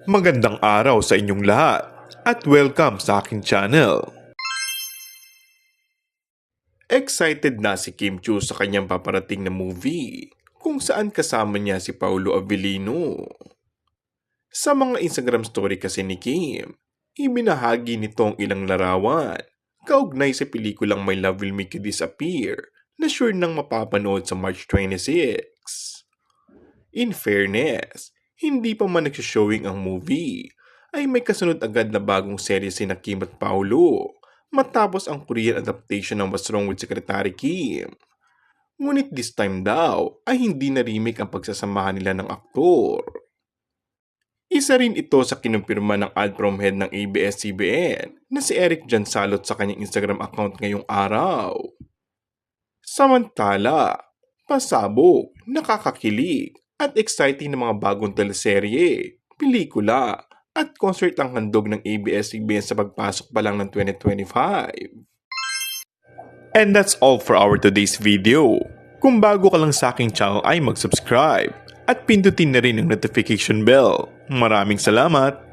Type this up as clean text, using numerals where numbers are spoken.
Magandang araw sa inyong lahat at welcome sa aking channel. Excited na si Kim Chiu sa kanyang paparating na movie kung saan kasama niya si Paulo Avellino. Sa mga Instagram story kasi ni Kim, ibinahagi nito ang ilang larawan kaugnay sa pelikulang My Love Will Make You Disappear na sure nang mapapanood sa March 26. In fairness, hindi pa man nagsishowing ang movie, ay may kasunod agad na bagong serye sina Kim at Paulo matapos ang Korean adaptation ng What's Wrong with Secretary Kim. Ngunit this time daw ay hindi na remake ang pagsasamahan nila ng aktor. Isa rin ito sa kinumpirma ng ad from head ng ABS-CBN na si Eric Jansalot sa kanyang Instagram account ngayong araw. Samantala, pasabog, nakakakilig at exciting na mga bagong teleserye, pelikula at concert ang handog ng ABS-CBN sa pagpasok pa lang ng 2025. And that's all for our today's video. Kung bago ka lang sa aking channel ay mag-subscribe at pindutin na rin ang notification bell. Maraming salamat!